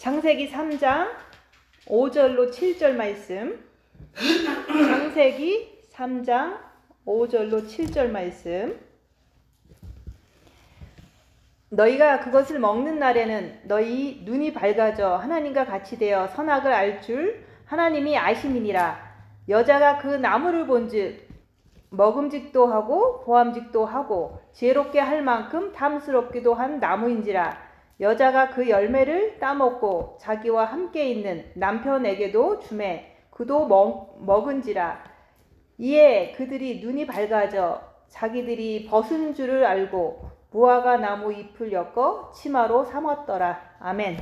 창세기 3장 5절로 7절 말씀. 창세기 3장 5절로 7절 말씀. 너희가 그것을 먹는 날에는 너희 눈이 밝아져 하나님과 같이 되어 선악을 알 줄 하나님이 아심이니라. 여자가 그 나무를 본즉 먹음직도 하고 보암직도 하고 지혜롭게 할 만큼 탐스럽기도 한 나무인지라. 여자가 그 열매를 따먹고 자기와 함께 있는 남편에게도 주매 그도 먹은지라. 이에 그들이 눈이 밝아져 자기들이 벗은 줄을 알고 무화과 나무 잎을 엮어 치마로 삼았더라. 아멘.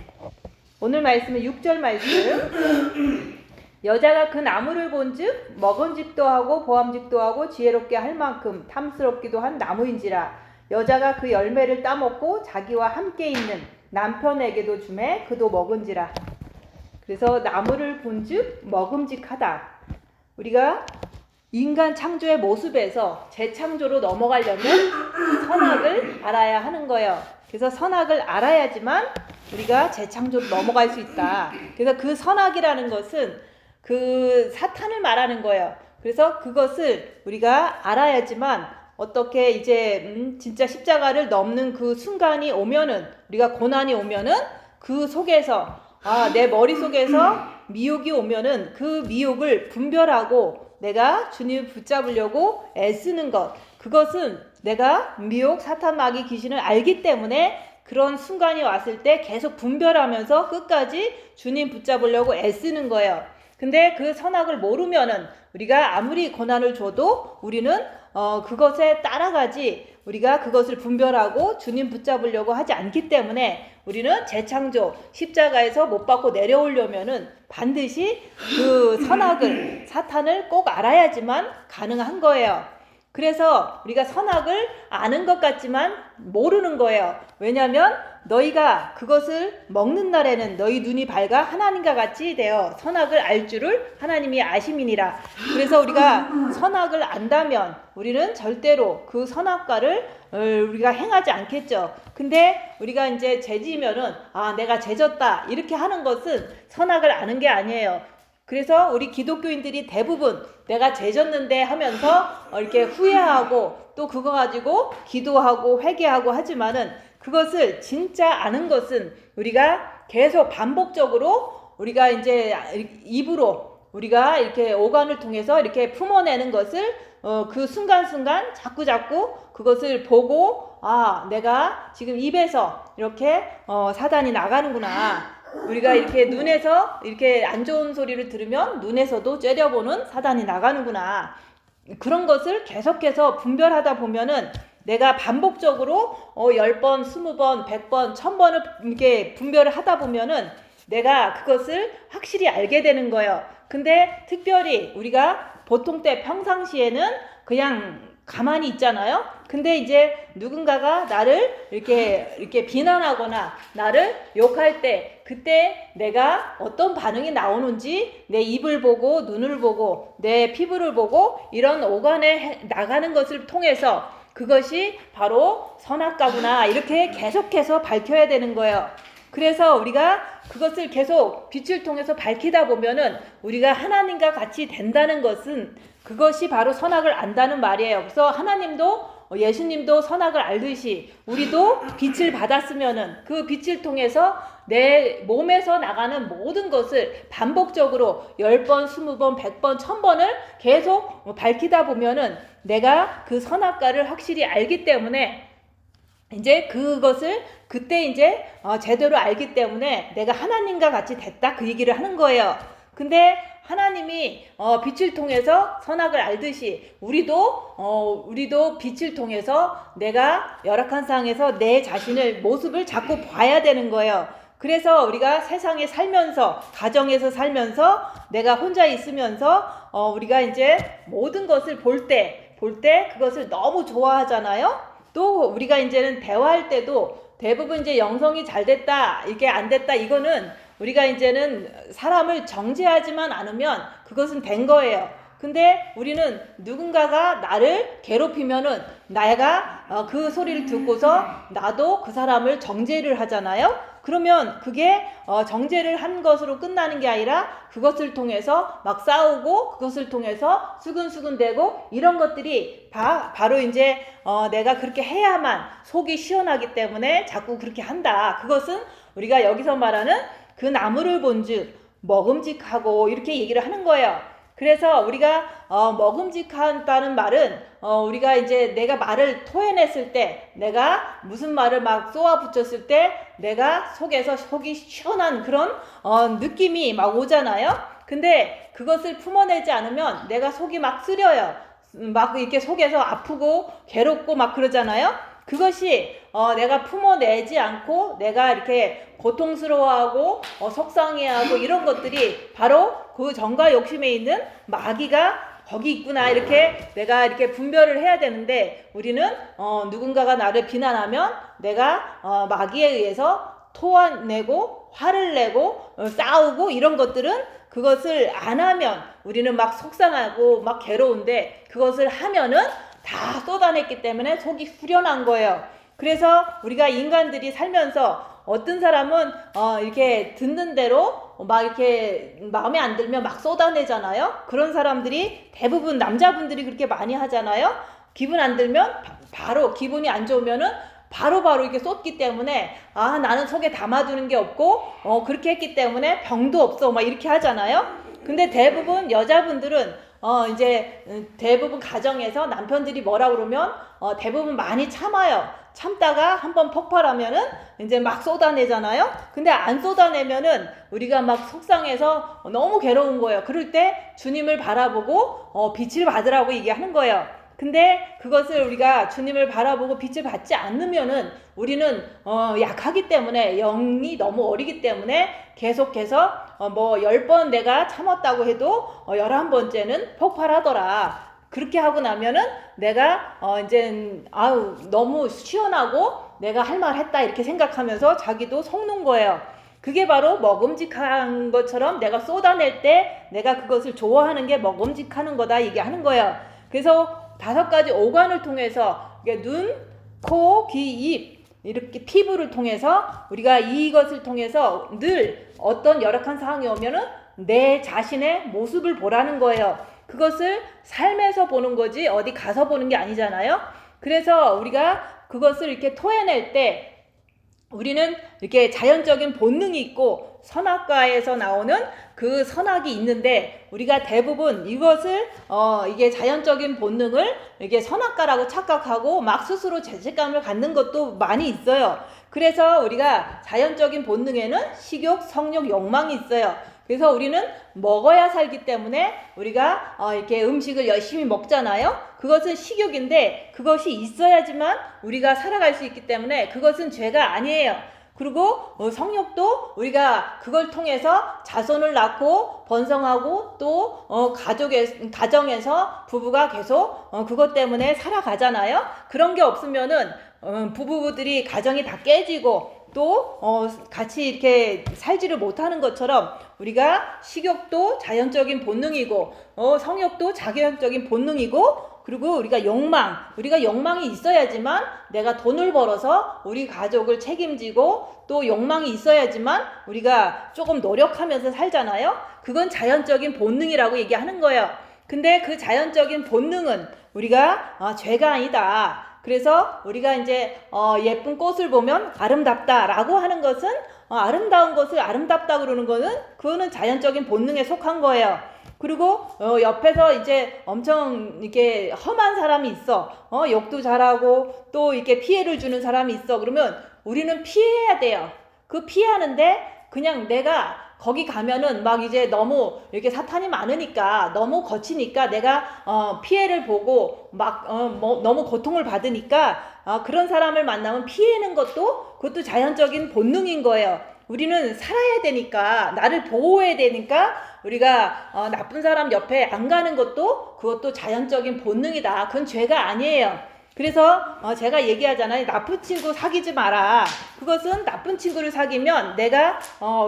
오늘 말씀은 6절 말씀. 여자가 그 나무를 본즉 먹음직도 하고 보암직도 하고 지혜롭게 할 만큼 탐스럽기도 한 나무인지라. 여자가 그 열매를 따먹고 자기와 함께 있는 남편에게도 주매 그도 먹은지라. 그래서 나무를 본즉 먹음직하다. 우리가 인간 창조의 모습에서 재창조로 넘어가려면 선악을 알아야 하는 거예요. 그래서 선악을 알아야지만 우리가 재창조로 넘어갈 수 있다. 그래서 그 선악이라는 것은 그 사탄을 말하는 거예요. 그래서 그것을 우리가 알아야지만 어떻게 이제 진짜 십자가를 넘는 그 순간이 오면은, 우리가 고난이 오면은 그 속에서 내 머릿속에서 미혹이 오면은 그 미혹을 분별하고 내가 주님을 붙잡으려고 애쓰는 것, 그것은 내가 미혹, 사탄, 마귀, 귀신을 알기 때문에 그런 순간이 왔을 때 계속 분별하면서 끝까지 주님 붙잡으려고 애쓰는 거예요. 근데 그 선악을 모르면은 우리가 아무리 고난을 줘도 우리는 그것에 따라가지, 우리가 그것을 분별하고 주님 붙잡으려고 하지 않기 때문에 우리는 재창조, 십자가에서 못 받고 내려오려면은 반드시 그 선악을, 사탄을 꼭 알아야지만 가능한 거예요. 그래서 우리가 선악을 아는 것 같지만 모르는 거예요. 왜냐하면 너희가 그것을 먹는 날에는 너희 눈이 밝아 하나님과 같이 되어 선악을 알 줄을 하나님이 아심이니라. 그래서 우리가 선악을 안다면 우리는 절대로 그 선악과를 우리가 행하지 않겠죠. 근데 우리가 이제 죄지면은 내가 죄졌다 이렇게 하는 것은 선악을 아는 게 아니에요. 그래서 우리 기독교인들이 대부분 내가 죄졌는데 하면서 이렇게 후회하고 또 그거 가지고 기도하고 회개하고 하지만은, 그것을 진짜 아는 것은 우리가 계속 반복적으로 우리가 이제 입으로 우리가 이렇게 오간을 통해서 이렇게 품어내는 것을 그 순간순간 자꾸 그것을 보고 내가 지금 입에서 이렇게 사단이 나가는구나. 우리가 이렇게 눈에서 이렇게 안 좋은 소리를 들으면 눈에서도 째려보는 사단이 나가는구나. 그런 것을 계속해서 분별하다 보면은 내가 반복적으로 10번, 20번, 100번, 1000번을 이렇게 분별을 하다 보면은 내가 그것을 확실히 알게 되는 거예요. 근데 특별히 우리가 보통 때 평상시에는 그냥 가만히 있잖아요. 근데 이제 누군가가 나를 이렇게 비난하거나 나를 욕할 때, 그때 내가 어떤 반응이 나오는지 내 입을 보고 눈을 보고 내 피부를 보고 이런 오간에 나가는 것을 통해서 그것이 바로 선악과구나 이렇게 계속해서 밝혀야 되는 거예요. 그래서 우리가 그것을 계속 빛을 통해서 밝히다 보면은 우리가 하나님과 같이 된다는 것은 그것이 바로 선악을 안다는 말이에요. 그래서 하나님도 예수님도 선악을 알듯이 우리도 빛을 받았으면은 그 빛을 통해서 내 몸에서 나가는 모든 것을 반복적으로 10번, 20번, 100번, 1000번을 계속 밝히다 보면은 내가 그 선악과를 확실히 알기 때문에 이제 그것을 그때 이제 제대로 알기 때문에 내가 하나님과 같이 됐다 그 얘기를 하는 거예요. 근데 하나님이 빛을 통해서 선악을 알듯이 우리도 빛을 통해서 내가 열악한 상황에서 내 자신을 모습을 자꾸 봐야 되는 거예요. 그래서 우리가 세상에 살면서, 가정에서 살면서, 내가 혼자 있으면서 우리가 이제 모든 것을 볼 때 그것을 너무 좋아하잖아요. 또 우리가 이제는 대화할 때도 대부분 이제 영성이 잘 됐다, 이게 안 됐다, 이거는 우리가 이제는 사람을 정죄하지만 않으면 그것은 된 거예요. 근데 우리는 누군가가 나를 괴롭히면은 내가 그 소리를 듣고서 나도 그 사람을 정죄를 하잖아요. 그러면 그게 정죄를 한 것으로 끝나는 게 아니라 그것을 통해서 막 싸우고 그것을 통해서 수근수근대고 이런 것들이 바로 이제 내가 그렇게 해야만 속이 시원하기 때문에 자꾸 그렇게 한다. 그것은 우리가 여기서 말하는 그 나무를 본즉 먹음직하고 이렇게 얘기를 하는 거예요. 그래서 우리가 먹음직하다는 말은 우리가 이제 내가 말을 토해냈을 때, 내가 무슨 말을 막 쏘아 붙였을 때 내가 속에서 속이 시원한 그런 느낌이 막 오잖아요. 근데 그것을 품어내지 않으면 내가 속이 막 쓰려요. 막 이렇게 속에서 아프고 괴롭고 막 그러잖아요. 그것이 내가 품어내지 않고 내가 이렇게 고통스러워하고 속상해하고 이런 것들이 바로 그 정과 욕심에 있는 마귀가 거기 있구나 이렇게 내가 이렇게 분별을 해야 되는데 우리는 누군가가 나를 비난하면 내가 마귀에 의해서 토해내고 화를 내고 싸우고 이런 것들은 그것을 안 하면 우리는 막 속상하고 막 괴로운데 그것을 하면은 다 쏟아냈기 때문에 속이 후련한 거예요. 그래서 우리가 인간들이 살면서 어떤 사람은 이렇게 듣는 대로 막 이렇게 마음에 안 들면 막 쏟아내잖아요. 그런 사람들이 대부분 남자분들이 그렇게 많이 하잖아요. 기분 안 들면 바로 기분이 안 좋으면은 바로 이렇게 쏟기 때문에 나는 속에 담아두는 게 없고 그렇게 했기 때문에 병도 없어 막 이렇게 하잖아요. 근데 대부분 여자분들은 이제 대부분 가정에서 남편들이 뭐라 그러면 대부분 많이 참아요. 참다가 한번 폭발하면은 이제 막 쏟아내잖아요. 근데 안 쏟아내면은 우리가 막 속상해서 너무 괴로운 거예요. 그럴 때 주님을 바라보고 빛을 받으라고 얘기하는 거예요. 근데 그것을 우리가 주님을 바라보고 빛을 받지 않으면은 우리는 약하기 때문에 영이 너무 어리기 때문에 계속해서 뭐 10번 내가 참았다고 해도 11번째는 폭발하더라. 그렇게 하고 나면은 내가 이제 너무 시원하고 내가 할 말 했다 이렇게 생각하면서 자기도 속는 거예요. 그게 바로 먹음직한 것처럼 내가 쏟아낼 때 내가 그것을 좋아하는 게 먹음직하는 거다 얘기하는 거예요. 그래서 5가지 오감을 통해서 눈, 코, 귀, 입 이렇게 피부를 통해서 우리가 이것을 통해서 늘 어떤 열악한 상황이 오면은 내 자신의 모습을 보라는 거예요. 그것을 삶에서 보는 거지 어디 가서 보는 게 아니잖아요. 그래서 우리가 그것을 이렇게 토해낼 때 우리는 이렇게 자연적인 본능이 있고 선악과에서 나오는 그 선악이 있는데 우리가 대부분 이것을 이게 자연적인 본능을 이게 선악과라고 착각하고 막 스스로 죄책감을 갖는 것도 많이 있어요. 그래서 우리가 자연적인 본능에는 식욕, 성욕, 욕망이 있어요. 그래서 우리는 먹어야 살기 때문에 우리가 이렇게 음식을 열심히 먹잖아요. 그것은 식욕인데 그것이 있어야지만 우리가 살아갈 수 있기 때문에 그것은 죄가 아니에요. 그리고 성욕도 우리가 그걸 통해서 자손을 낳고 번성하고 또 가정에서 부부가 계속 그것 때문에 살아가잖아요. 그런 게 없으면은 부부들이 가정이 다 깨지고 또 같이 이렇게 살지를 못하는 것처럼 우리가 식욕도 자연적인 본능이고 성욕도 자연적인 본능이고 그리고 우리가 욕망이 있어야지만 내가 돈을 벌어서 우리 가족을 책임지고 또 욕망이 있어야지만 우리가 조금 노력하면서 살잖아요. 그건 자연적인 본능이라고 얘기하는 거예요. 근데 그 자연적인 본능은 우리가 죄가 아니다. 그래서 우리가 이제 예쁜 꽃을 보면 아름답다라고 하는 것은 아름다운 것을 아름답다 그러는 거는 그거는 자연적인 본능에 속한 거예요. 그리고 옆에서 이제 엄청 이렇게 험한 사람이 있어. 욕도 잘하고 또 이렇게 피해를 주는 사람이 있어. 그러면 우리는 피해야 돼요. 그 피하는데 그냥 내가 거기 가면은 막 이제 너무 이렇게 사탄이 많으니까 너무 거치니까 내가 피해를 보고 막 너무 고통을 받으니까 그런 사람을 만나면 피하는 그것도 자연적인 본능인 거예요. 우리는 살아야 되니까 나를 보호해야 되니까 우리가 나쁜 사람 옆에 안 가는 그것도 자연적인 본능이다. 그건 죄가 아니에요. 그래서 제가 얘기하잖아요. 나쁜 친구 사귀지 마라. 그것은 나쁜 친구를 사귀면 내가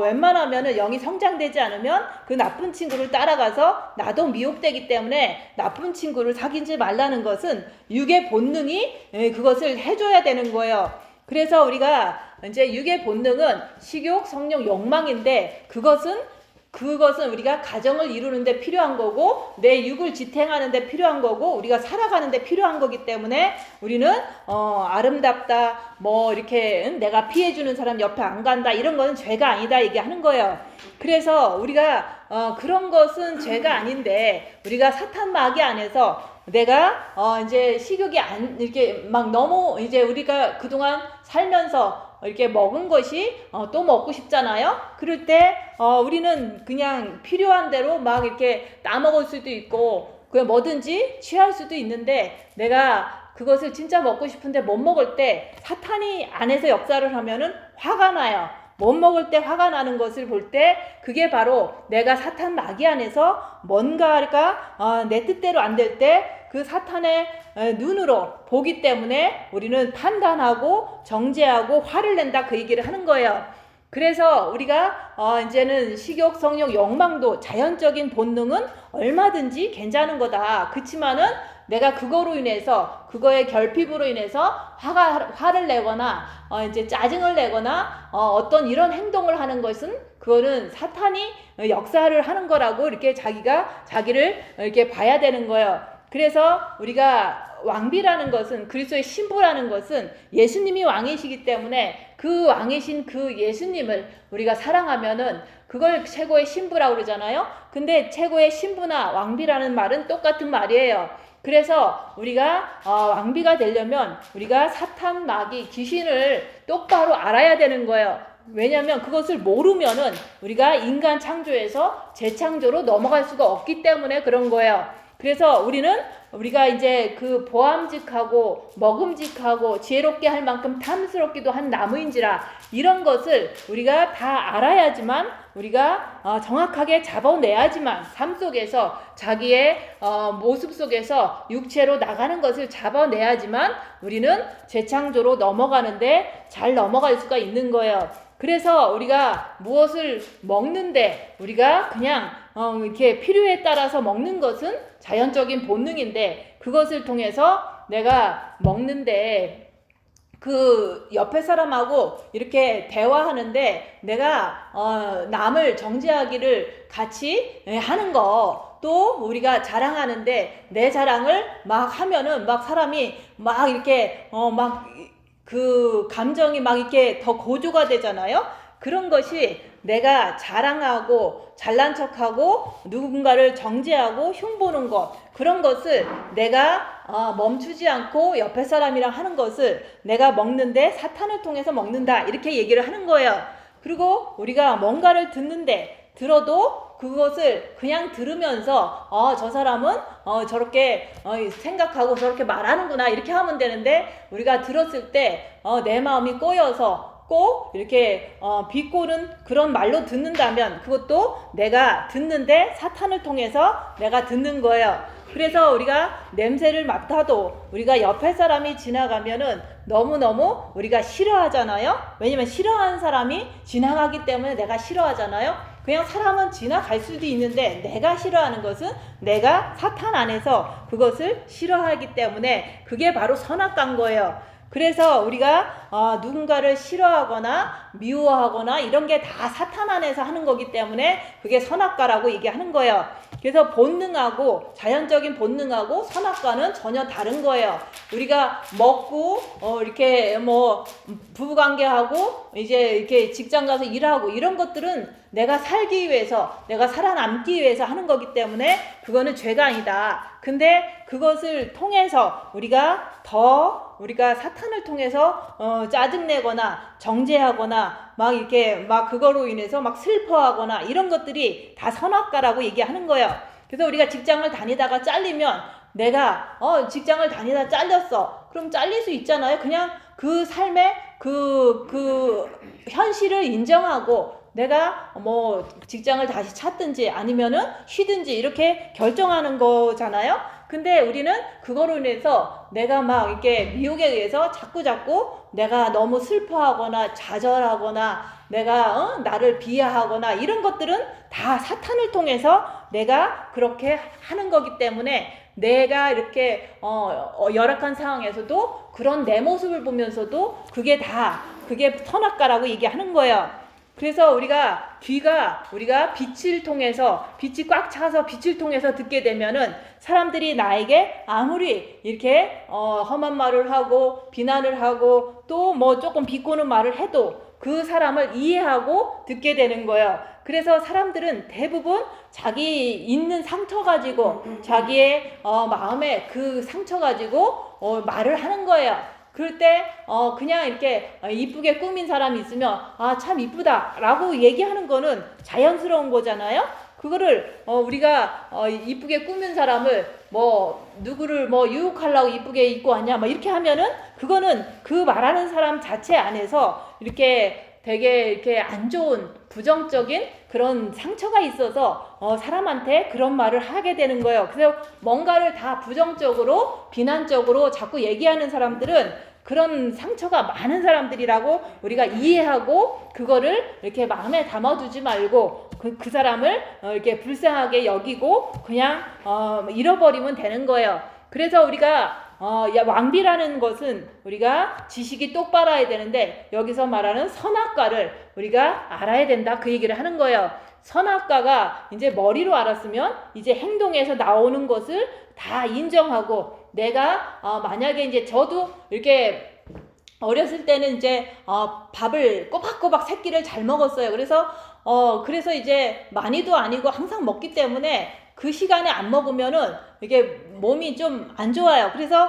웬만하면은 영이 성장되지 않으면 그 나쁜 친구를 따라가서 나도 미혹되기 때문에 나쁜 친구를 사귀지 말라는 것은 육의 본능이 그것을 해줘야 되는 거예요. 그래서 우리가 이제 육의 본능은 식욕, 성욕, 욕망인데 그것은 우리가 가정을 이루는데 필요한 거고 내 육을 지탱하는데 필요한 거고 우리가 살아가는데 필요한 거기 때문에 우리는 아름답다 뭐 이렇게 내가 피해주는 사람 옆에 안 간다 이런 거는 죄가 아니다 얘기하는 거예요. 그래서 우리가 그런 것은 죄가 아닌데 우리가 사탄 마귀 안에서 내가 이제 식욕이 이렇게 막 너무 이제 우리가 그동안 살면서 이렇게 먹은 것이 또 먹고 싶잖아요. 그럴 때 우리는 그냥 필요한 대로 막 이렇게 따먹을 수도 있고 그냥 뭐든지 취할 수도 있는데 내가 그것을 진짜 먹고 싶은데 못 먹을 때 사탄이 안에서 역사를 하면은 화가 나요. 못 먹을 때 화가 나는 것을 볼 때 그게 바로 내가 사탄 마귀 안에서 뭔가가 내 뜻대로 안 될 때 그 사탄의 눈으로 보기 때문에 우리는 판단하고 정죄하고 화를 낸다 그 얘기를 하는 거예요. 그래서 우리가 이제는 식욕, 성욕, 욕망도 자연적인 본능은 얼마든지 괜찮은 거다. 그렇지만은 내가 그거로 인해서 그거의 결핍으로 인해서 화를 내거나 이제 짜증을 내거나 어떤 이런 행동을 하는 것은 그거는 사탄이 역사를 하는 거라고 이렇게 자기를 이렇게 봐야 되는 거예요. 그래서 우리가 왕비라는 것은 그리스도의 신부라는 것은 예수님이 왕이시기 때문에 그 왕이신 그 예수님을 우리가 사랑하면은 그걸 최고의 신부라고 그러잖아요. 근데 최고의 신부나 왕비라는 말은 똑같은 말이에요. 그래서 우리가 왕비가 되려면 우리가 사탄, 마귀, 귀신을 똑바로 알아야 되는 거예요. 왜냐하면 그것을 모르면은 우리가 인간 창조에서 재창조로 넘어갈 수가 없기 때문에 그런 거예요. 그래서 우리가 이제 그 보암직하고 먹음직하고 지혜롭게 할 만큼 탐스럽기도 한 나무인지라 이런 것을 우리가 다 알아야지만 우리가 정확하게 잡아내야지만 삶 속에서 자기의 모습 속에서 육체로 나가는 것을 잡아내야지만 우리는 재창조로 넘어가는데 잘 넘어갈 수가 있는 거예요. 그래서 우리가 무엇을 먹는데 우리가 그냥 이렇게 필요에 따라서 먹는 것은 자연적인 본능인데 그것을 통해서 내가 먹는데 그 옆에 사람하고 이렇게 대화하는데 내가 남을 정죄하기를 같이 하는 거 또 우리가 자랑하는데 내 자랑을 막 하면은 막 사람이 막 이렇게 막 그 감정이 막 이렇게 더 고조가 되잖아요. 그런 것이 내가 자랑하고 잘난 척하고 누군가를 정죄하고 흉보는 것 그런 것을 내가 멈추지 않고 옆에 사람이랑 하는 것을 내가 먹는데 사탄을 통해서 먹는다 이렇게 얘기를 하는 거예요. 그리고 우리가 뭔가를 듣는데 들어도 그것을 그냥 들으면서 저 사람은 저렇게 생각하고 저렇게 말하는구나 이렇게 하면 되는데 우리가 들었을 때 내 마음이 꼬여서 꼭 이렇게 비꼬는 그런 말로 듣는다면 그것도 내가 듣는데 사탄을 통해서 내가 듣는 거예요. 그래서 우리가 냄새를 맡아도 우리가 옆에 사람이 지나가면은 너무너무 우리가 싫어하잖아요. 왜냐면 싫어하는 사람이 지나가기 때문에 내가 싫어하잖아요. 그냥 사람은 지나갈 수도 있는데 내가 싫어하는 것은 내가 사탄 안에서 그것을 싫어하기 때문에 그게 바로 선악과인 거예요. 그래서 우리가 누군가를 싫어하거나 미워하거나 이런 게 다 사탄 안에서 하는 거기 때문에 그게 선악과라고 얘기하는 거예요. 그래서 본능하고 자연적인 본능하고 선악과는 전혀 다른 거예요. 우리가 먹고 이렇게 뭐 부부관계하고 이제 이렇게 직장 가서 일하고 이런 것들은 내가 살기 위해서 내가 살아남기 위해서 하는 거기 때문에 그거는 죄가 아니다. 근데 그것을 통해서 우리가 사탄을 통해서 짜증내거나 정죄하거나 막 이렇게 막 그거로 인해서 막 슬퍼하거나 이런 것들이 다 선악과라고 얘기하는 거예요. 그래서 우리가 직장을 다니다가 잘리면 내가 직장을 다니다 잘렸어. 그럼 잘릴 수 있잖아요. 그냥 그 삶의 그 현실을 인정하고 내가 뭐 직장을 다시 찾든지 아니면은 쉬든지 이렇게 결정하는 거잖아요. 근데 우리는 그거로 인해서 내가 막 이렇게 미혹에 의해서 자꾸 내가 너무 슬퍼하거나 좌절하거나 내가 나를 비하하거나 이런 것들은 다 사탄을 통해서 내가 그렇게 하는 거기 때문에 내가 이렇게 열악한 상황에서도 그런 내 모습을 보면서도 그게 선악과라고 얘기하는 거예요. 그래서 우리가 빛을 통해서 빛이 꽉 차서 빛을 통해서 듣게 되면은 사람들이 나에게 아무리 이렇게 험한 말을 하고 비난을 하고 또 뭐 조금 비꼬는 말을 해도 그 사람을 이해하고 듣게 되는 거예요. 그래서 사람들은 대부분 자기 있는 상처 가지고 자기의 마음에 그 상처 가지고 말을 하는 거예요. 그럴 때 그냥 이렇게 이쁘게 꾸민 사람이 있으면 참 이쁘다 라고 얘기하는 거는 자연스러운 거잖아요. 그거를 우리가 이쁘게 꾸민 사람을 뭐 누구를 뭐 유혹하려고 이쁘게 입고 왔냐 막 이렇게 하면은 그거는 그 말하는 사람 자체 안에서 이렇게 되게 이렇게 안 좋은 부정적인 그런 상처가 있어서 사람한테 그런 말을 하게 되는 거예요. 그래서 뭔가를 다 부정적으로 비난적으로 자꾸 얘기하는 사람들은 그런 상처가 많은 사람들이라고 우리가 이해하고 그거를 이렇게 마음에 담아두지 말고 그 사람을 이렇게 불쌍하게 여기고 그냥 잃어버리면 되는 거예요. 그래서 우리가 왕비라는 것은 우리가 지식이 똑바라야 되는데 여기서 말하는 선악과를 우리가 알아야 된다 그 얘기를 하는 거예요. 선악과가 이제 머리로 알았으면 이제 행동에서 나오는 것을 다 인정하고 내가 만약에 이제 저도 이렇게 어렸을 때는 이제 밥을 꼬박꼬박 세 끼를 잘 먹었어요. 그래서 이제 많이도 아니고 항상 먹기 때문에 그 시간에 안 먹으면은 이게 몸이 좀 안 좋아요. 그래서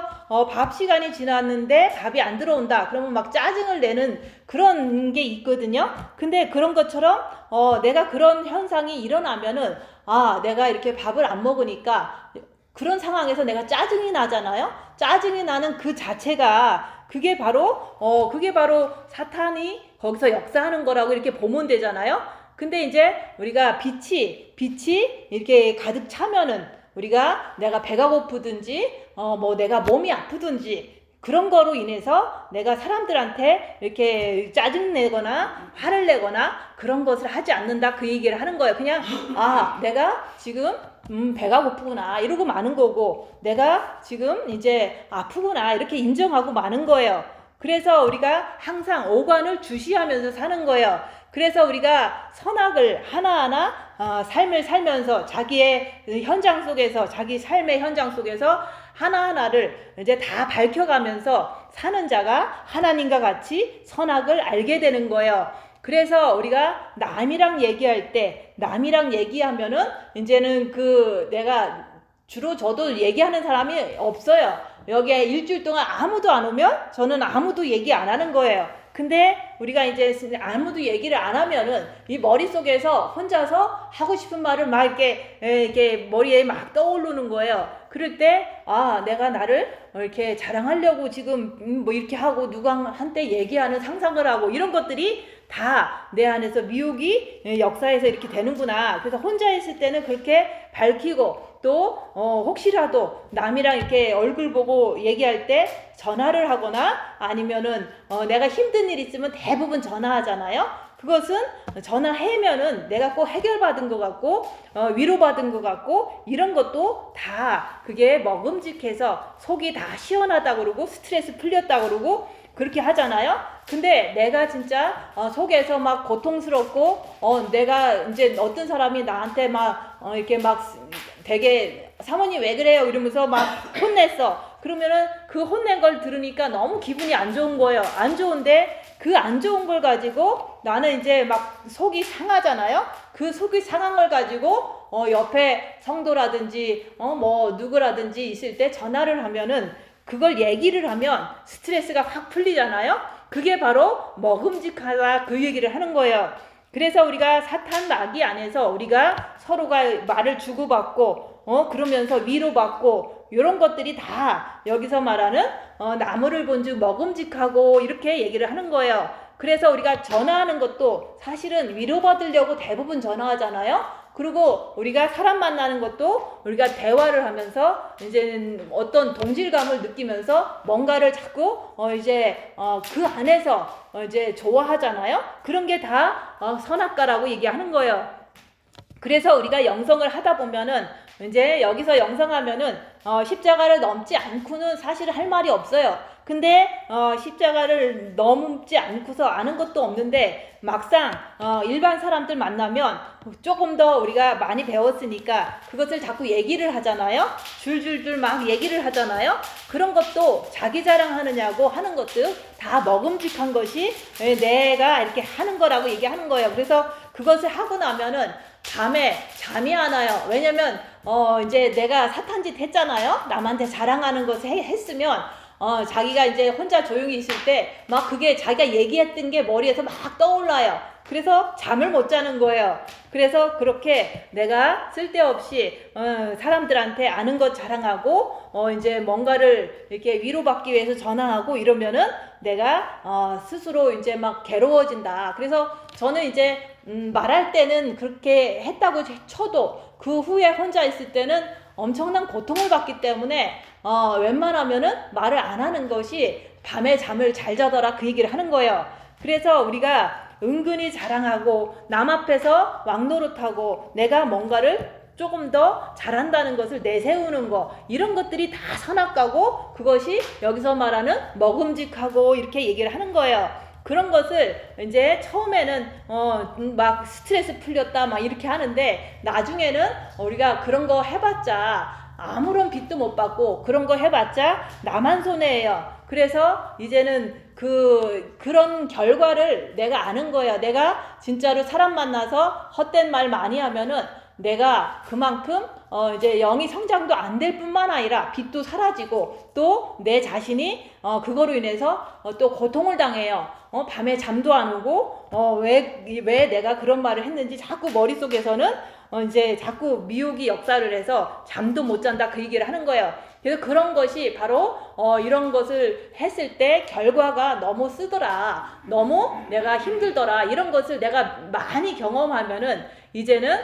밥 시간이 지났는데 밥이 안 들어온다. 그러면 막 짜증을 내는 그런 게 있거든요. 근데 그런 것처럼 내가 그런 현상이 일어나면은 내가 이렇게 밥을 안 먹으니까 그런 상황에서 내가 짜증이 나잖아요. 짜증이 나는 그 자체가 그게 바로 사탄이 거기서 역사하는 거라고 이렇게 보면 되잖아요. 근데 이제 우리가 빛이 이렇게 가득 차면은 우리가 내가 배가 고프든지 뭐 내가 몸이 아프든지 그런 거로 인해서 내가 사람들한테 이렇게 짜증내거나 화를 내거나 그런 것을 하지 않는다 그 얘기를 하는 거예요. 그냥 내가 지금 배가 고프구나 이러고 마는 거고 내가 지금 이제 아프구나 이렇게 인정하고 마는 거예요. 그래서 우리가 항상 오관을 주시하면서 사는 거예요. 그래서 우리가 선악을 하나하나 삶을 살면서 자기의 현장 속에서 자기 삶의 현장 속에서 하나하나를 이제 다 밝혀가면서 사는 자가 하나님과 같이 선악을 알게 되는 거예요. 그래서 우리가 남이랑 얘기하면은 이제는 내가 주로 저도 얘기하는 사람이 없어요. 여기에 일주일 동안 아무도 안 오면 저는 아무도 얘기 안 하는 거예요. 근데 우리가 이제 아무도 얘기를 안 하면은 이 머릿속에서 혼자서 하고 싶은 말을 막 이렇게 머리에 막 떠오르는 거예요. 그럴 때 내가 나를 이렇게 자랑하려고 지금 뭐 이렇게 하고 누구한테 얘기하는 상상을 하고 이런 것들이 다 내 안에서 미혹이 역사에서 이렇게 되는구나. 그래서 혼자 있을 때는 그렇게 밝히고 또 혹시라도 남이랑 이렇게 얼굴 보고 얘기할 때 전화를 하거나 아니면은 내가 힘든 일 있으면 대부분 전화하잖아요. 그것은 전화하면은 내가 꼭 해결받은 것 같고 위로받은 것 같고 이런 것도 다 그게 먹음직해서 속이 다 시원하다 그러고 스트레스 풀렸다 그러고 그렇게 하잖아요. 근데 내가 진짜 속에서 막 고통스럽고 내가 이제 어떤 사람이 나한테 막 이렇게 막 되게 사모님 왜 그래요 이러면서 막 혼냈어. 그러면은 그 혼낸 걸 들으니까 너무 기분이 안 좋은 거예요. 안 좋은데 그 안 좋은 걸 가지고 나는 이제 막 속이 상하잖아요. 그 속이 상한 걸 가지고 옆에 성도라든지 뭐 누구라든지 있을 때 전화를 하면은 그걸 얘기를 하면 스트레스가 확 풀리잖아요. 그게 바로 먹음직하다 그 얘기를 하는 거예요. 그래서 우리가 사탄 마귀 안에서 우리가 서로가 말을 주고받고 그러면서 위로받고 이런 것들이 다 여기서 말하는 나무를 본즉 먹음직하고 이렇게 얘기를 하는 거예요. 그래서 우리가 전화하는 것도 사실은 위로받으려고 대부분 전화하잖아요. 그리고 우리가 사람 만나는 것도 우리가 대화를 하면서 이제는 어떤 동질감을 느끼면서 뭔가를 자꾸 그 안에서 이제 좋아하잖아요. 그런 게 다 선악과라고 얘기하는 거예요. 그래서 우리가 영성을 하다 보면은 이제 여기서 영성하면은 십자가를 넘지 않고는 사실 할 말이 없어요. 근데 십자가를 넘지 않고서 아는 것도 없는데 막상 일반 사람들 만나면 조금 더 우리가 많이 배웠으니까 그것을 자꾸 얘기를 하잖아요. 줄줄줄 막 얘기를 하잖아요. 그런 것도 자기 자랑하느냐고 하는 것도 다 먹음직한 것이 내가 이렇게 하는 거라고 얘기하는 거예요. 그래서 그것을 하고 나면은 밤에 잠이 안 와요. 왜냐면 이제 내가 사탄짓 했잖아요. 남한테 자랑하는 것을 했으면 자기가 이제 혼자 조용히 있을 때 막 그게 자기가 얘기했던 게 머리에서 막 떠올라요. 그래서 잠을 못 자는 거예요. 그래서 그렇게 내가 쓸데없이 사람들한테 아는 것 자랑하고 이제 뭔가를 이렇게 위로받기 위해서 전화하고 이러면은 내가 스스로 이제 막 괴로워진다. 그래서 저는 이제 말할 때는 그렇게 했다고 쳐도 그 후에 혼자 있을 때는 엄청난 고통을 받기 때문에 웬만하면은 말을 안 하는 것이 밤에 잠을 잘 자더라 그 얘기를 하는 거예요. 그래서 우리가 은근히 자랑하고 남 앞에서 왕노릇하고 내가 뭔가를 조금 더 잘한다는 것을 내세우는 거, 이런 것들이 다 선악과고 그것이 여기서 말하는 먹음직하고 이렇게 얘기를 하는 거예요. 그런 것을 이제 처음에는 막 스트레스 풀렸다 막 이렇게 하는데 나중에는 우리가 그런 거 해봤자 아무런 빚도 못 받고 그런 거 해봤자 나만 손해예요. 그래서 이제는 그런 결과를 내가 아는 거야. 내가 진짜로 사람 만나서 헛된 말 많이 하면은 내가 그만큼 이제 영이 성장도 안 될 뿐만 아니라 빚도 사라지고 또 내 자신이 그거로 인해서 또 고통을 당해요. 밤에 잠도 안 오고 왜 내가 그런 말을 했는지 자꾸 머릿속에서는 이제 자꾸 미혹이 역사를 해서 잠도 못 잔다 그 얘기를 하는 거예요. 그래서 그런 것이 바로 이런 것을 했을 때 결과가 너무 쓰더라, 너무 내가 힘들더라, 이런 것을 내가 많이 경험하면은 이제는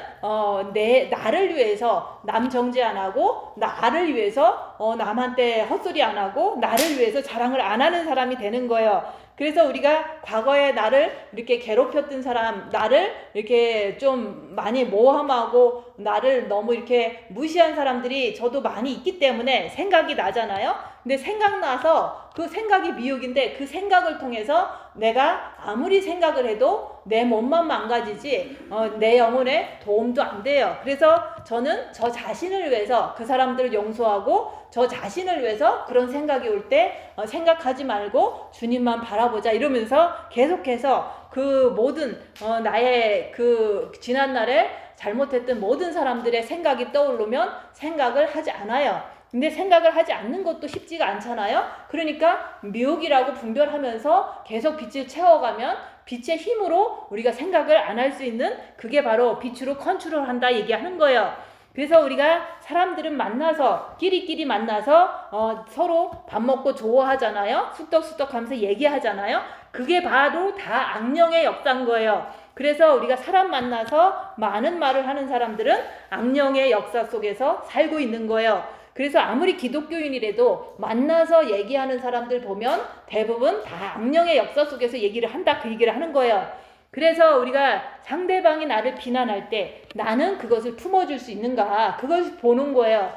나를 위해서 남 정죄 안 하고 나를 위해서 남한테 헛소리 안 하고 나를 위해서 자랑을 안 하는 사람이 되는 거예요. 그래서 우리가 과거에 나를 이렇게 괴롭혔던 사람, 나를 이렇게 좀 많이 모함하고 나를 너무 이렇게 무시한 사람들이 저도 많이 있기 때문에 생각이 나잖아요. 근데 생각나서 그 생각이 미혹인데 그 생각을 통해서 내가 아무리 생각을 해도 내 몸만 망가지지 내 영혼에 도움도 안 돼요. 그래서 저는 저 자신을 위해서 그 사람들을 용서하고 저 자신을 위해서 그런 생각이 올 때 생각하지 말고 주님만 바라보자 이러면서 계속해서 그 모든 나의 그 지난날에 잘못했던 모든 사람들의 생각이 떠오르면 생각을 하지 않아요. 근데 생각을 하지 않는 것도 쉽지가 않잖아요. 그러니까 미혹이라고 분별하면서 계속 빛을 채워가면 빛의 힘으로 우리가 생각을 안 할 수 있는, 그게 바로 빛으로 컨트롤한다 얘기하는 거예요. 그래서 우리가 사람들은 만나서 끼리끼리 만나서 서로 밥 먹고 좋아하잖아요. 쑥덕쑥덕 하면서 얘기하잖아요. 그게 바로 다 악령의 역사인 거예요. 그래서 우리가 사람 만나서 많은 말을 하는 사람들은 악령의 역사 속에서 살고 있는 거예요. 그래서 아무리 기독교인이라도 만나서 얘기하는 사람들 보면 대부분 다 악령의 역사 속에서 얘기를 한다 그 얘기를 하는 거예요. 그래서 우리가 상대방이 나를 비난할 때 나는 그것을 품어줄 수 있는가, 그걸 보는 거예요.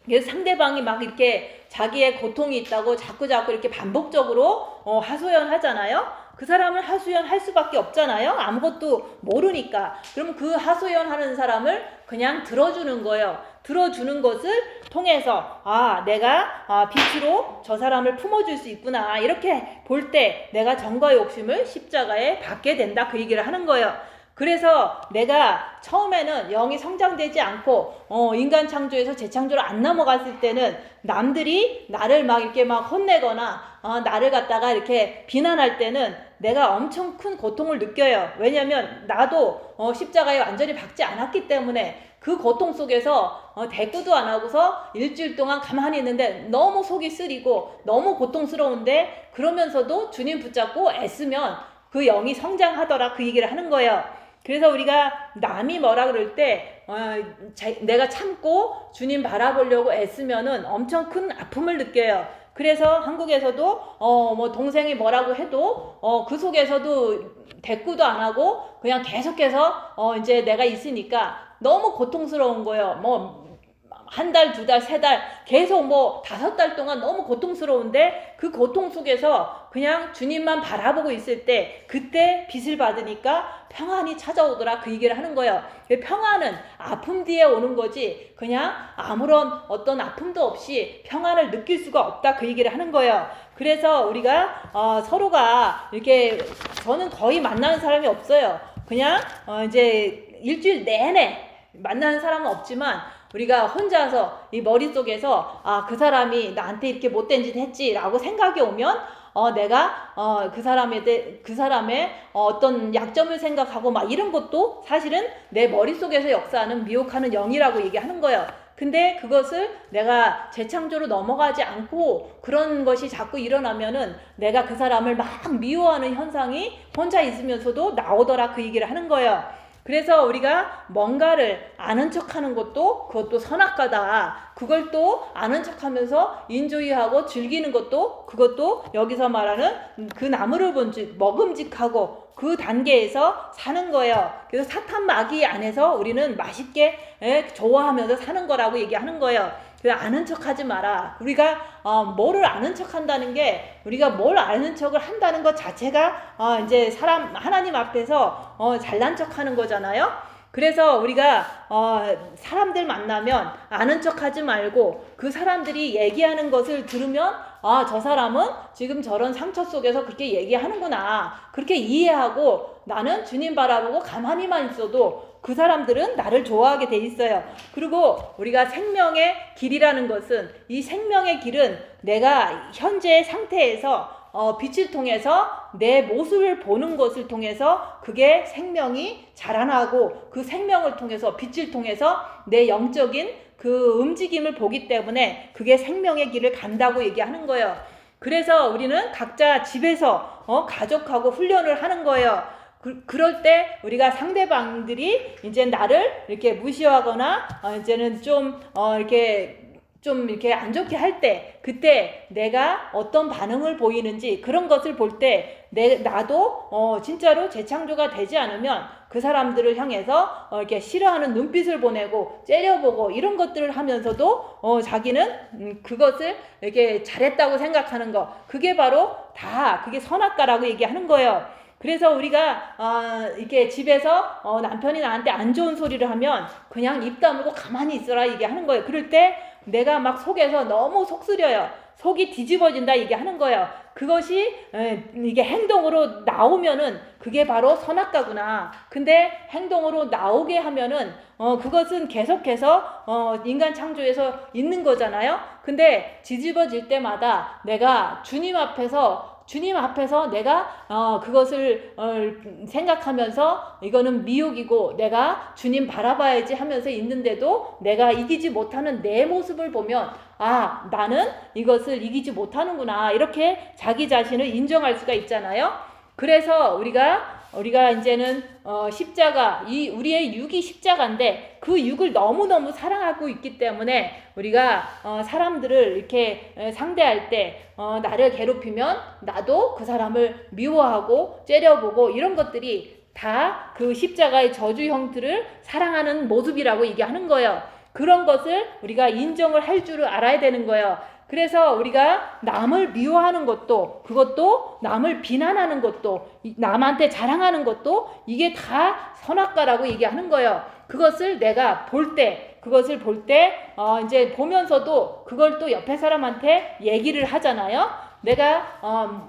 그래서 상대방이 막 이렇게 자기의 고통이 있다고 자꾸 이렇게 반복적으로 하소연하잖아요. 그 사람을 하소연할 수밖에 없잖아요. 아무것도 모르니까. 그럼 그 하소연하는 사람을 그냥 들어주는 거예요. 들어주는 것을 통해서 내가 빛으로 저 사람을 품어줄 수 있구나 이렇게 볼 때 내가 정과 욕심을 십자가에 받게 된다 그 얘기를 하는 거예요. 그래서 내가 처음에는 영이 성장되지 않고 인간 창조에서 재창조로 안 넘어갔을 때는 남들이 나를 막 이렇게 막 혼내거나 나를 갖다가 이렇게 비난할 때는 내가 엄청 큰 고통을 느껴요. 왜냐면 나도 십자가에 완전히 박지 않았기 때문에 그 고통 속에서 대꾸도 안 하고서 일주일 동안 가만히 있는데 너무 속이 쓰리고 너무 고통스러운데 그러면서도 주님 붙잡고 애쓰면 그 영이 성장하더라 그 얘기를 하는 거예요. 그래서 우리가 남이 뭐라 그럴 때 내가 참고 주님 바라보려고 애쓰면은 엄청 큰 아픔을 느껴요. 그래서 한국에서도 뭐 동생이 뭐라고 해도 그 속에서도 대꾸도 안 하고 그냥 계속해서 이제 내가 있으니까 너무 고통스러운 거예요. 뭐 한 달, 두 달, 세 달, 계속 뭐 5달 동안 너무 고통스러운데 그 고통 속에서 그냥 주님만 바라보고 있을 때 그때 빛을 받으니까 평안이 찾아오더라 그 얘기를 하는 거예요. 평안은 아픔 뒤에 오는 거지 그냥 아무런 어떤 아픔도 없이 평안을 느낄 수가 없다 그 얘기를 하는 거예요. 그래서 우리가 서로가 이렇게 저는 거의 만나는 사람이 없어요. 그냥 이제 일주일 내내 만나는 사람은 없지만 우리가 혼자서 이 머릿속에서 그 사람이 나한테 이렇게 못된 짓 했지 라고 생각이 오면 내가 그 사람의 어떤 약점을 생각하고 막 이런 것도 사실은 내 머릿속에서 역사하는 미혹하는 영이라고 얘기하는 거예요. 근데 그것을 내가 재창조로 넘어가지 않고 그런 것이 자꾸 일어나면은 내가 그 사람을 막 미워하는 현상이 혼자 있으면서도 나오더라 그 얘기를 하는 거예요. 그래서 우리가 뭔가를 아는 척하는 것도 그것도 선악과다. 그걸 또 아는 척하면서 인조이하고 즐기는 것도 그것도 여기서 말하는 그 나무를 본즉 먹음직하고 그 단계에서 사는 거예요. 그래서 사탄 마귀 안에서 우리는 맛있게 좋아하면서 사는 거라고 얘기하는 거예요. 아는 척 하지 마라. 우리가 뭐를 아는 척 한다는 게 우리가 뭘 아는 척을 한다는 것 자체가 이제 하나님 앞에서 잘난 척 하는 거잖아요. 그래서 우리가 사람들 만나면 아는 척 하지 말고 그 사람들이 얘기하는 것을 들으면 저 사람은 지금 저런 상처 속에서 그렇게 얘기하는구나. 그렇게 이해하고 나는 주님 바라보고 가만히만 있어도 그 사람들은 나를 좋아하게 돼 있어요. 그리고 우리가 생명의 길이라는 것은 이 생명의 길은 내가 현재의 상태에서 빛을 통해서 내 모습을 보는 것을 통해서 그게 생명이 자라나고 그 생명을 통해서 빛을 통해서 내 영적인 그 움직임을 보기 때문에 그게 생명의 길을 간다고 얘기하는 거예요. 그래서 우리는 각자 집에서 가족하고 훈련을 하는 거예요. 그럴 때 우리가 상대방들이 이제 나를 이렇게 무시하거나 이제는 좀 이렇게 안 좋게 할 때 그때 내가 어떤 반응을 보이는지 그런 것을 볼 때 나도 진짜로 재창조가 되지 않으면 그 사람들을 향해서 이렇게 싫어하는 눈빛을 보내고 째려보고 이런 것들을 하면서도 자기는 그것을 이렇게 잘했다고 생각하는 거 그게 바로 다 그게 선악과라고 얘기하는 거예요. 그래서 우리가 이렇게 집에서 남편이 나한테 안 좋은 소리를 하면 그냥 입 다물고 가만히 있어라 얘기하는 거예요. 그럴 때 내가 막 속에서 너무 속쓰려요. 속이 뒤집어진다 얘기하는 거예요. 그것이 이게 행동으로 나오면은 그게 바로 선악과구나. 근데 행동으로 나오게 하면은 그것은 계속해서 인간 창조에서 있는 거잖아요. 근데 뒤집어질 때마다 내가 주님 앞에서 내가 그것을 생각하면서 이거는 미혹이고 내가 주님 바라봐야지 하면서 있는데도 내가 이기지 못하는 내 모습을 보면 나는 이것을 이기지 못하는구나 이렇게 자기 자신을 인정할 수가 있잖아요. 그래서 우리가 이제는 십자가 우리의 육이 십자가인데 그 육을 너무너무 사랑하고 있기 때문에 우리가 사람들을 이렇게 상대할 때 나를 괴롭히면 나도 그 사람을 미워하고 째려보고 이런 것들이 다 그 십자가의 저주 형틀을 사랑하는 모습이라고 얘기하는 거예요. 그런 것을 우리가 인정을 할 줄을 알아야 되는 거예요. 그래서 우리가 남을 미워하는 것도 그것도 남을 비난하는 것도 남한테 자랑하는 것도 이게 다 선악과라고 얘기하는 거예요. 그것을 내가 그것을 볼 때 이제 보면서도 그걸 또 옆에 사람한테 얘기를 하잖아요. 내가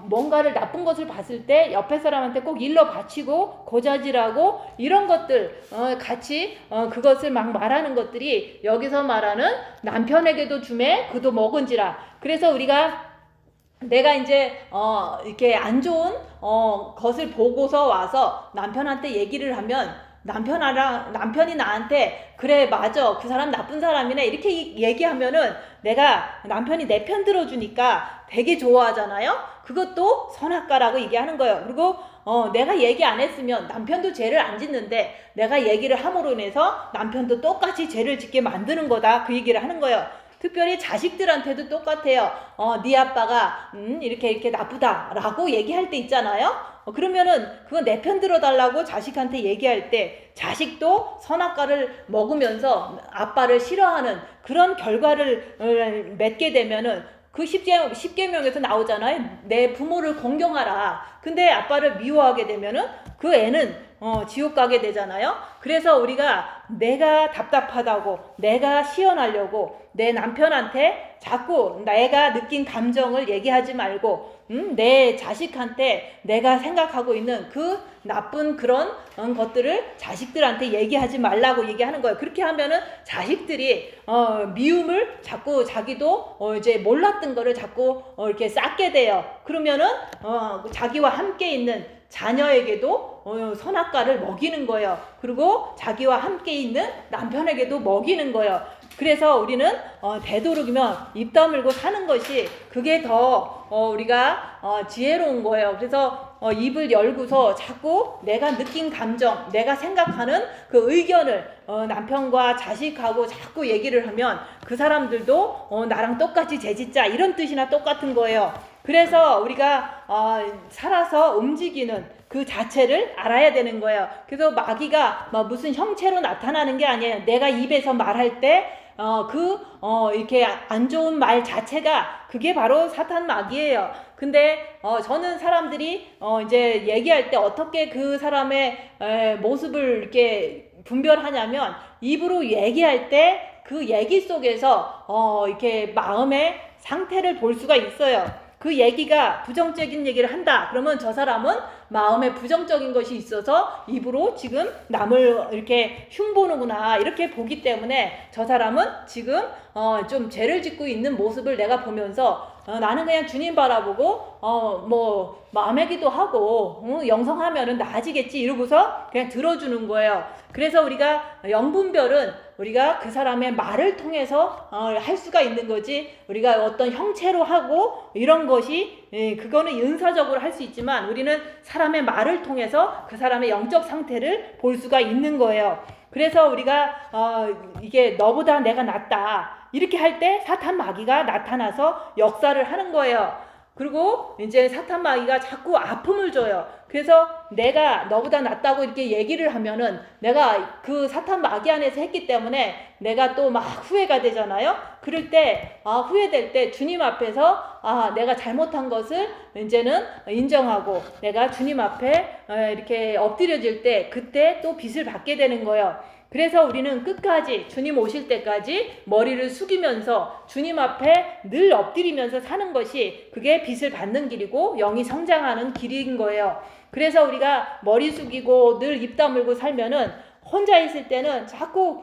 뭔가를 나쁜 것을 봤을 때 옆에 사람한테 꼭 일러 바치고 고자질하고 이런 것들 같이 그것을 막 말하는 것들이 여기서 말하는 남편에게도 주매 그도 먹은지라. 그래서 내가 이제 이렇게 안 좋은 것을 보고서 와서 남편한테 얘기를 하면 남편이 나한테 그래 맞아 그 사람 나쁜 사람이네 이렇게 얘기하면은 내가 남편이 내 편 들어주니까 되게 좋아하잖아요. 그것도 선악과라고 얘기하는 거예요. 그리고 내가 얘기 안 했으면 남편도 죄를 안 짓는데 내가 얘기를 함으로 인해서 남편도 똑같이 죄를 짓게 만드는 거다. 그 얘기를 하는 거예요. 특별히 자식들한테도 똑같아요. 네 아빠가 이렇게 나쁘다라고 얘기할 때 있잖아요. 그러면은 그건 내 편 들어달라고 자식한테 얘기할 때 자식도 선악과를 먹으면서 아빠를 싫어하는 그런 결과를 맺게 되면은 그 십계명에서 나오잖아요. 내 부모를 공경하라. 근데 아빠를 미워하게 되면은 그 애는 지옥 가게 되잖아요. 그래서 우리가 내가 답답하다고 내가 시원하려고 내 남편한테 자꾸 내가 느낀 감정을 얘기하지 말고 내 자식한테 내가 생각하고 있는 그 나쁜 그런 것들을 자식들한테 얘기하지 말라고 얘기하는 거예요. 그렇게 하면은 자식들이 미움을 자꾸 자기도 이제 몰랐던 거를 자꾸 이렇게 쌓게 돼요. 그러면은 자기와 함께 있는 자녀에게도 선악과를 먹이는 거예요. 그리고 자기와 함께 있는 남편에게도 먹이는 거예요. 그래서 우리는 되도록이면 입 다물고 사는 것이 그게 더 우리가 지혜로운 거예요. 그래서 입을 열고서 자꾸 내가 느낀 감정, 내가 생각하는 그 의견을 남편과 자식하고 자꾸 얘기를 하면 그 사람들도 나랑 똑같이 죄짓자 이런 뜻이나 똑같은 거예요. 그래서 우리가 살아서 움직이는 그 자체를 알아야 되는 거예요. 그래서 마귀가 무슨 형체로 나타나는 게 아니에요. 내가 입에서 말할 때 이렇게 안 좋은 말 자체가 그게 바로 사탄 마귀예요. 근데 저는 사람들이 이제 얘기할 때 어떻게 그 사람의 모습을 이렇게 분별하냐면 입으로 얘기할 때 그 얘기 속에서 이렇게 마음의 상태를 볼 수가 있어요. 그 얘기가 부정적인 얘기를 한다. 그러면 저 사람은 마음에 부정적인 것이 있어서 입으로 지금 남을 이렇게 흉보는구나 이렇게 보기 때문에 저 사람은 지금 좀 죄를 짓고 있는 모습을 내가 보면서 나는 그냥 주님 바라보고 뭐 마음의 기도하고 영성하면은 나아지겠지 이러고서 그냥 들어주는 거예요. 그래서 우리가 영분별은 우리가 그 사람의 말을 통해서 할 수가 있는 거지 우리가 어떤 형체로 하고 이런 것이 그거는 은사적으로 할 수 있지만 우리는 사람의 말을 통해서 그 사람의 영적 상태를 볼 수가 있는 거예요. 그래서 우리가 이게 너보다 내가 낫다 이렇게 할 때 사탄 마귀가 나타나서 역사를 하는 거예요. 그리고 이제 사탄 마귀가 자꾸 아픔을 줘요. 그래서 내가 너보다 낫다고 이렇게 얘기를 하면은 내가 그 사탄 마귀 안에서 했기 때문에 내가 또 막 후회가 되잖아요. 그럴 때 후회될 때 주님 앞에서 내가 잘못한 것을 이제는 인정하고 내가 주님 앞에 이렇게 엎드려질 때 그때 또 빚을 받게 되는 거예요. 그래서 우리는 끝까지 주님 오실 때까지 머리를 숙이면서 주님 앞에 늘 엎드리면서 사는 것이 그게 빚을 받는 길이고 영이 성장하는 길인 거예요. 그래서 우리가 머리 숙이고 늘 입 다물고 살면은 혼자 있을 때는 자꾸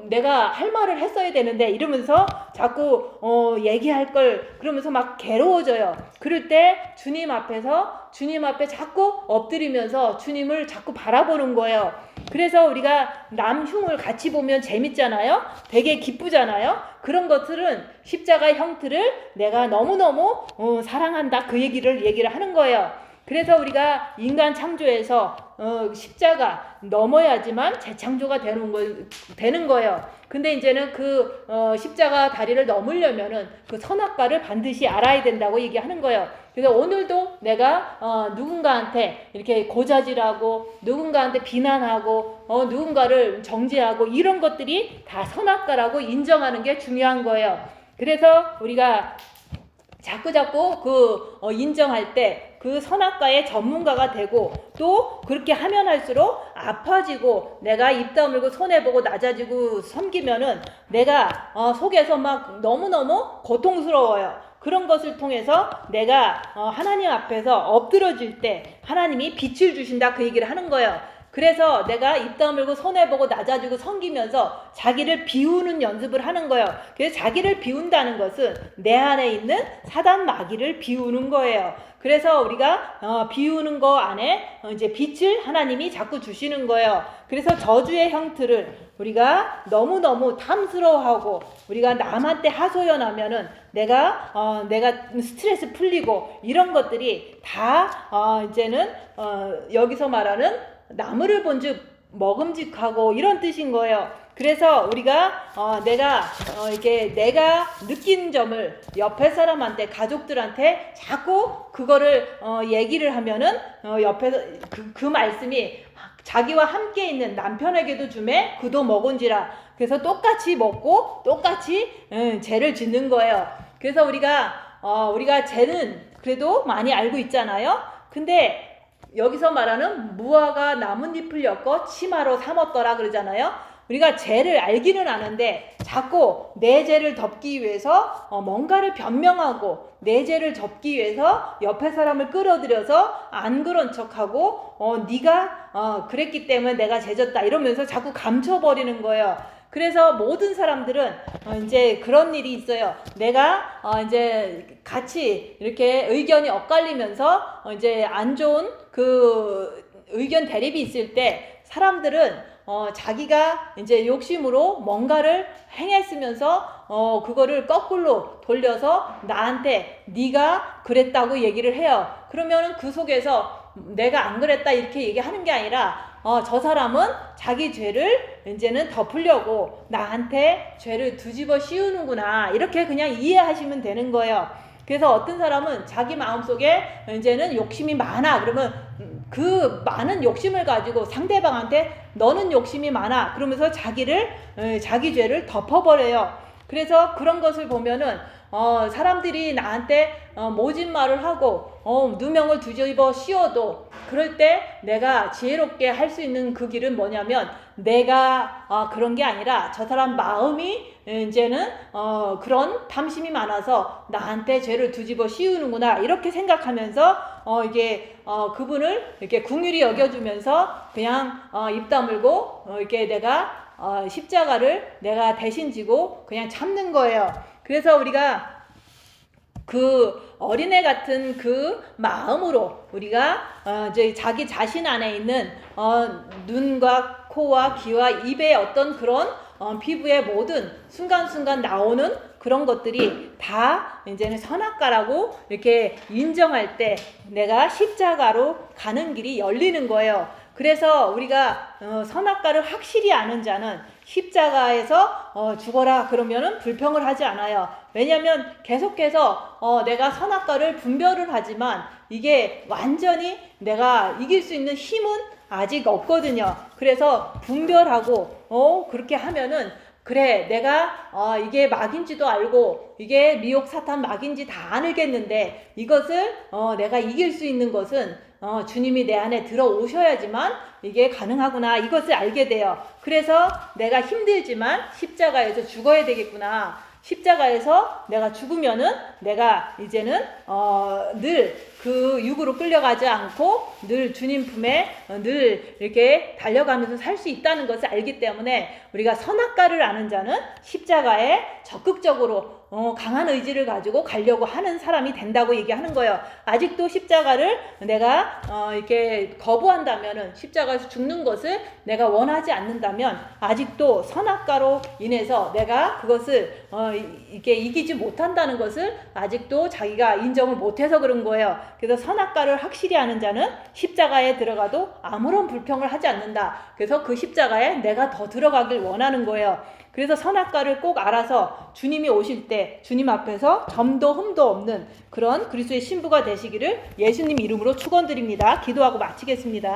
내가 할 말을 했어야 되는데 이러면서 자꾸 얘기할 걸 그러면서 막 괴로워져요. 그럴 때 주님 앞에 자꾸 엎드리면서 주님을 자꾸 바라보는 거예요. 그래서 우리가 남 흉을 같이 보면 재밌잖아요. 되게 기쁘잖아요. 그런 것들은 십자가의 형틀을 내가 너무너무 사랑한다 그 얘기를 하는 거예요. 그래서 우리가 인간 창조에서 십자가 넘어야지만 재창조가 되는 거예요. 근데 이제는 그 십자가 다리를 넘으려면은 그 선악과를 반드시 알아야 된다고 얘기하는 거예요. 그래서 오늘도 내가 누군가한테 이렇게 고자질하고 누군가한테 비난하고 누군가를 정죄하고 이런 것들이 다 선악과라고 인정하는 게 중요한 거예요. 그래서 우리가 자꾸 인정할 때 그 선악과의 전문가가 되고 또 그렇게 하면 할수록 아파지고 내가 입 다물고 손해보고 낮아지고 섬기면은 내가 속에서 막 너무너무 고통스러워요. 그런 것을 통해서 내가 하나님 앞에서 엎드려질 때 하나님이 빛을 주신다 그 얘기를 하는 거예요. 그래서 내가 입 다물고 손해보고 낮아지고 섬기면서 자기를 비우는 연습을 하는 거예요. 그래서 자기를 비운다는 것은 내 안에 있는 사단 마귀를 비우는 거예요. 그래서 우리가 비우는 거 안에 이제 빛을 하나님이 자꾸 주시는 거예요. 그래서 저주의 형틀을 우리가 너무너무 탐스러워하고 우리가 남한테 하소연하면은 내가 스트레스 풀리고 이런 것들이 다 이제는 여기서 말하는 나무를 본즉 먹음직하고 이런 뜻인 거예요. 그래서 우리가 내가 느낀 점을 옆에 사람한테 가족들한테 자꾸 그거를 얘기를 하면은 옆에서 그 말씀이 자기와 함께 있는 남편에게도 주매 그도 먹은지라. 그래서 똑같이 먹고 똑같이 죄를 짓는 거예요. 그래서 우리가 죄는 그래도 많이 알고 있잖아요. 근데 여기서 말하는 무화과 나뭇잎을 엮어 치마로 삼았더라 그러잖아요. 우리가 죄를 알기는 아는데 자꾸 내 죄를 덮기 위해서 뭔가를 변명하고 내 죄를 덮기 위해서 옆에 사람을 끌어들여서 안 그런 척하고 네가 그랬기 때문에 내가 죄졌다 이러면서 자꾸 감춰버리는 거예요. 그래서 모든 사람들은 이제 그런 일이 있어요. 내가 이제 같이 이렇게 의견이 엇갈리면서 이제 안 좋은 그 의견 대립이 있을 때 사람들은 자기가 이제 욕심으로 뭔가를 행했으면서 그거를 거꾸로 돌려서 나한테 네가 그랬다고 얘기를 해요. 그러면은 그 속에서 내가 안 그랬다 이렇게 얘기하는 게 아니라 저 사람은 자기 죄를 이제는 덮으려고 나한테 죄를 뒤집어 씌우는구나 이렇게 그냥 이해하시면 되는 거예요. 그래서 어떤 사람은 자기 마음속에 이제는 욕심이 많아 그러면 그 많은 욕심을 가지고 상대방한테 너는 욕심이 많아 그러면서 자기 죄를 덮어버려요. 그래서 그런 것을 보면은 사람들이 나한테 모진 말을 하고 누명을 뒤집어 씌워도 그럴 때 내가 지혜롭게 할 수 있는 그 길은 뭐냐면 내가 그런 게 아니라 저 사람 마음이 이제는 그런 탐심이 많아서 나한테 죄를 뒤집어 씌우는구나 이렇게 생각하면서 그분을 이렇게 긍휼히 여겨주면서 그냥 입 다물고 이렇게 내가 십자가를 내가 대신 지고 그냥 참는 거예요. 그래서 우리가 그 어린애 같은 그 마음으로 우리가 이제 자기 자신 안에 있는 눈과 코와 귀와 입의 어떤 그런 피부의 모든 순간순간 나오는 그런 것들이 다 이제는 선악과라고 이렇게 인정할 때 내가 십자가로 가는 길이 열리는 거예요. 그래서 우리가 선악과를 확실히 아는 자는 십자가에서 죽어라 그러면은 불평을 하지 않아요. 왜냐하면 계속해서 내가 선악과를 분별을 하지만 이게 완전히 내가 이길 수 있는 힘은 아직 없거든요. 그래서 분별하고 그렇게 하면은 그래 내가 이게 막인지도 알고 이게 미혹 사탄 막인지 다 알겠는데 이것을 내가 이길 수 있는 것은 주님이 내 안에 들어오셔야지만 이게 가능하구나 이것을 알게 돼요. 그래서 내가 힘들지만 십자가에서 죽어야 되겠구나. 십자가에서 내가 죽으면은 내가 이제는 늘 그 육으로 끌려가지 않고 늘 주님 품에 늘 이렇게 달려가면서 살 수 있다는 것을 알기 때문에 우리가 선악과를 아는 자는 십자가에 적극적으로 강한 의지를 가지고 가려고 하는 사람이 된다고 얘기하는 거예요. 아직도 십자가를 내가 이렇게 거부한다면은 십자가에서 죽는 것을 내가 원하지 않는다면 아직도 선악과로 인해서 내가 그것을 이렇게 이기지 못한다는 것을 아직도 자기가 인정을 못해서 그런 거예요. 그래서 선악과를 확실히 아는 자는 십자가에 들어가도 아무런 불평을 하지 않는다. 그래서 그 십자가에 내가 더 들어가길 원하는 거예요. 그래서 선악과를 꼭 알아서 주님이 오실 때 주님 앞에서 점도 흠도 없는 그런 그리스도의 신부가 되시기를 예수님 이름으로 축원드립니다. 기도하고 마치겠습니다.